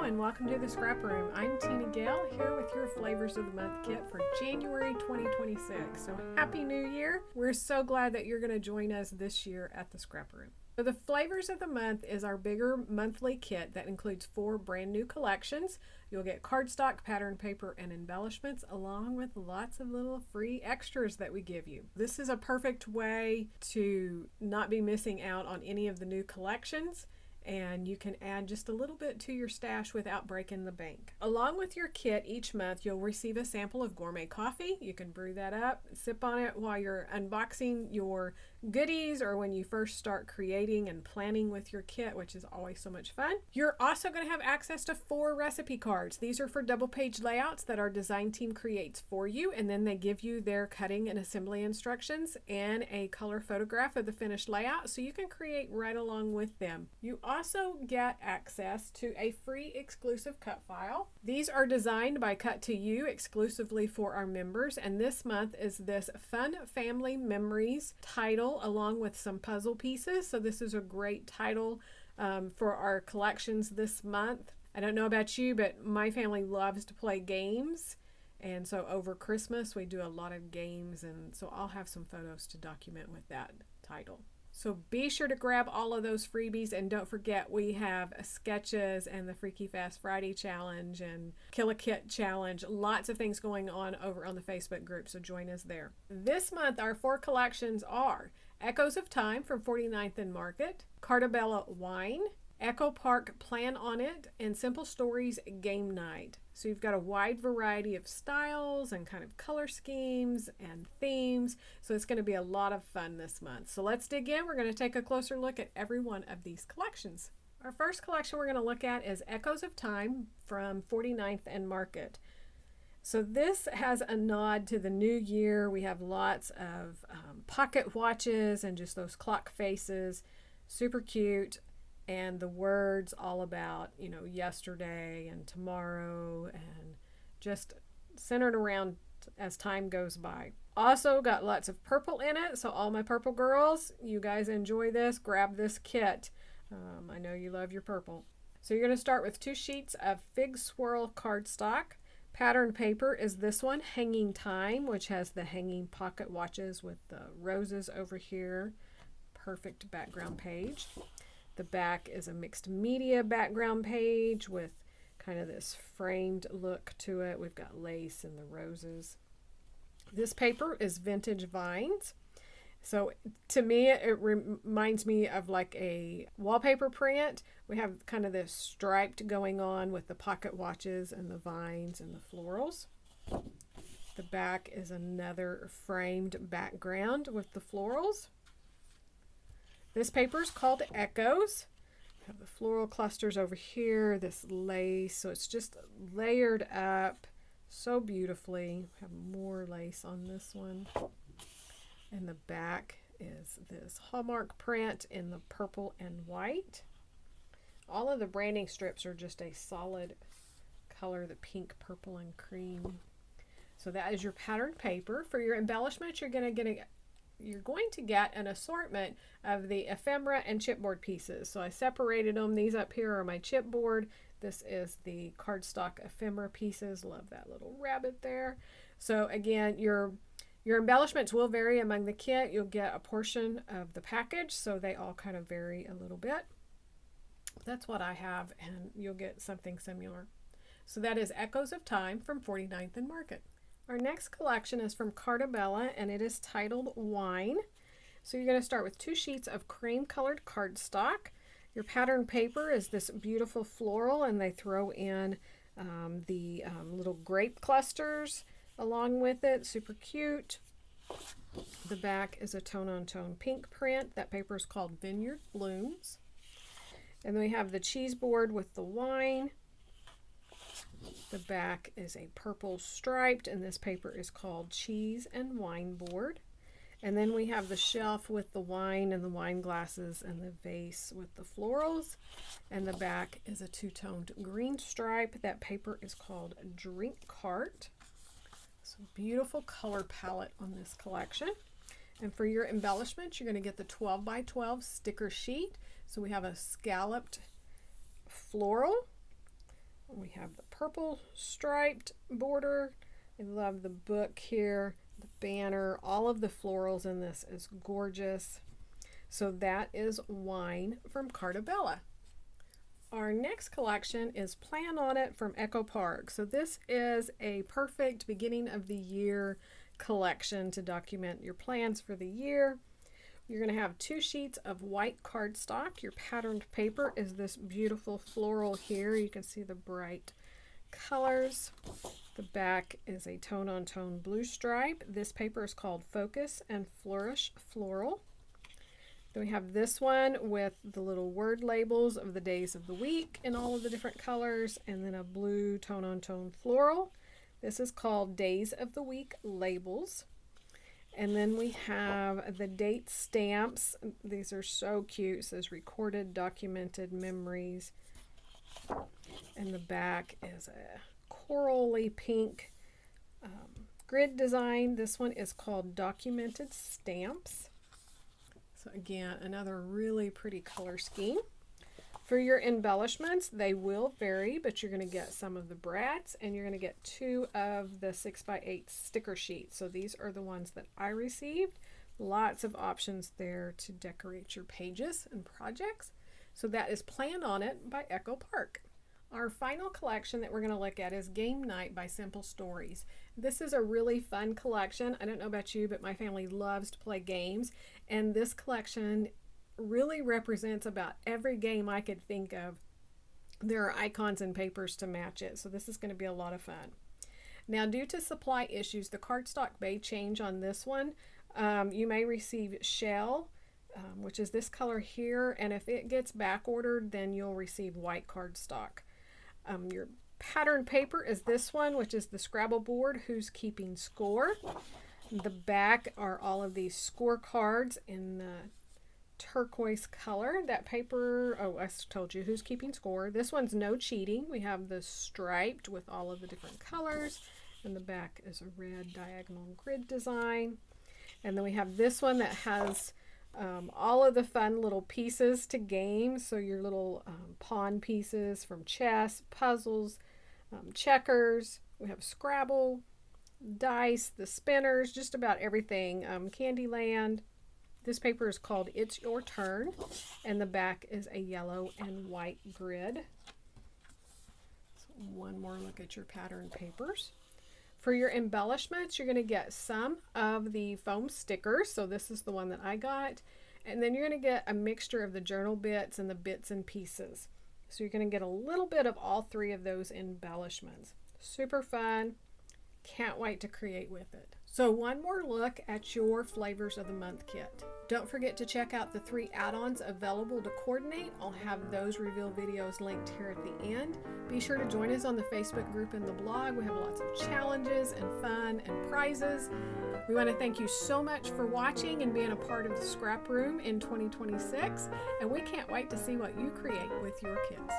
and welcome to the Scrap Room. I'm Tina Gale here with your Flavors of the Month kit for January 2026. So happy new year. We're so glad that you're going to join us this year at the Scrap Room. So the Flavors of the Month is our bigger monthly kit that includes 4 brand new collections. You'll get cardstock, pattern paper, and embellishments along with lots of little free extras that we give you. This is a perfect way to not be missing out on any of the new collections, and you can add just a little bit to your stash without breaking the bank. Along with your kit each month, you'll receive a sample of gourmet coffee. You can brew that up, sip on it while you're unboxing your goodies or when you first start creating and planning with your kit, which is always so much fun. You're also going to have access to 4 recipe cards. These are for double page layouts that our design team creates for you, and then they give you their cutting and assembly instructions and a color photograph of the finished layout so you can create right along with them. You also get access to a free exclusive cut file. These are designed by Cut to You exclusively for our members, and this month is this Fun Family Memories title along with some puzzle pieces. So this is a great title for our collections this month. I don't know about you, but my family loves to play games, and so over Christmas we do a lot of games, and so I'll have some photos to document with that title. So be sure to grab all of those freebies, and don't forget we have sketches and the Freaky Fast Friday challenge and Kill a Kit challenge. Lots of things going on over on the Facebook group, so join us there. This month our 4 collections are Echoes of Time from 49th and Market, Cartabella Wine, Echo Park Plan on It, and Simple Stories Game Night. So you've got a wide variety of styles and kind of color schemes and themes. So it's going to be a lot of fun this month. So let's dig in. We're going to take a closer look at every one of these collections. Our first collection we're going to look at is Echoes of Time from 49th and Market. So this has a nod to the new year. We have lots of pocket watches and just those clock faces. Super cute. And the words all about, you know, yesterday and tomorrow and just centered around as time goes by. Also got lots of purple in it. So all my purple girls, you guys enjoy this. Grab this kit. I know you love your purple. So you're going to start with 2 sheets of Fig Swirl cardstock. Pattern paper is this one, Hanging Time, which has the hanging pocket watches with the roses over here. Perfect background page. The back is a mixed media background page with kind of this framed look to it. We've got lace and the roses. This paper is Vintage Vines. So to me, it reminds me of like a wallpaper print. We have kind of this striped going on with the pocket watches and the vines and the florals. The back is another framed background with the florals. This paper is called Echoes. We have the floral clusters over here, this lace, so it's just layered up so beautifully. We have more lace on this one. And the back is this Hallmark print in the purple and white. All of the branding strips are just a solid color, the pink, purple, and cream. So that is your pattern paper. For your embellishments, you're going to get an assortment of the ephemera and chipboard pieces. So I separated them. These up here are my chipboard. This is the cardstock ephemera pieces. Love that little rabbit there. So again, your embellishments will vary among the kit. You'll get a portion of the package, so they all kind of vary a little bit. That's what I have, and you'll get something similar. So that is Echoes of Time from 49th and Market. Our next collection is from Cartabella, and it is titled Wine. So you're going to start with 2 sheets of cream-colored cardstock. Your pattern paper is this beautiful floral, and they throw in the little grape clusters along with it. Super cute. The back is a tone-on-tone pink print. That paper is called Vineyard Blooms. And then we have the cheese board with the wine. The back is a purple striped, and this paper is called Cheese and Wine Board. And then we have the shelf with the wine and the wine glasses and the vase with the florals. And the back is a 2-toned green stripe. That paper is called Drink Cart. So beautiful color palette on this collection. And for your embellishments, you're going to get the 12 by 12 sticker sheet. So we have a scalloped floral, We have the purple striped border. I love the book here, the banner, all of the florals in this is gorgeous. So that is Wine from Carta Bella. Our next collection is Plan On It from Echo Park. So this is a perfect beginning of the year collection to document your plans for the year. You're going to have 2 sheets of white cardstock. Your patterned paper is this beautiful floral here. You can see the bright colors. The back is a tone-on-tone blue stripe. This paper is called Focus and Flourish Floral. Then we have this one with the little word labels of the days of the week in all of the different colors, and then a blue tone-on-tone floral. This is called Days of the Week Labels. And then we have the date stamps. These are so cute. It says recorded, documented memories. And the back is a corally pink grid design. This one is called Documented Stamps. So again, another really pretty color scheme. For your embellishments, they will vary, but you're going to get some of the brads, and you're going to get 2 of the 6x8 sticker sheets. So these are the ones that I received. Lots of options there to decorate your pages and projects. So that is Plan On It by Echo Park. Our final collection that we're going to look at is Game Night by Simple Stories. This is a really fun collection. I don't know about you, but my family loves to play games, and this collection really represents about every game I could think of. There are icons and papers to match it, so this is going to be a lot of fun. Now, due to supply issues, the cardstock may change on this one. You may receive shell, which is this color here, and if it gets back ordered, then you'll receive white cardstock. Your pattern paper is this one, which is the Scrabble board, Who's Keeping Score. The back are all of these scorecards in the turquoise color. That paper, oh, I told you Who's Keeping Score. This one's no cheating. We have the striped with all of the different colors, and the back is a red diagonal grid design. And then we have this one that has all of the fun little pieces to games. So your little pawn pieces from chess, puzzles, checkers. We have Scrabble, dice, the spinners, just about everything. Candyland. This paper is called It's Your Turn, and the back is a yellow and white grid. So one more look at your pattern papers. For your embellishments, you're going to get some of the foam stickers. So this is the one that I got. And then you're going to get a mixture of the journal bits and the bits and pieces. So you're going to get a little bit of all 3 of those embellishments. Super fun. Can't wait to create with it. So one more look at your Flavors of the Month kit. Don't forget to check out the 3 add-ons available to coordinate. I'll have those reveal videos linked here at the end. Be sure to join us on the Facebook group and the blog. We have lots of challenges and fun and prizes. We want to thank you so much for watching and being a part of the Scrap Room in 2026, and we can't wait to see what you create with your kids.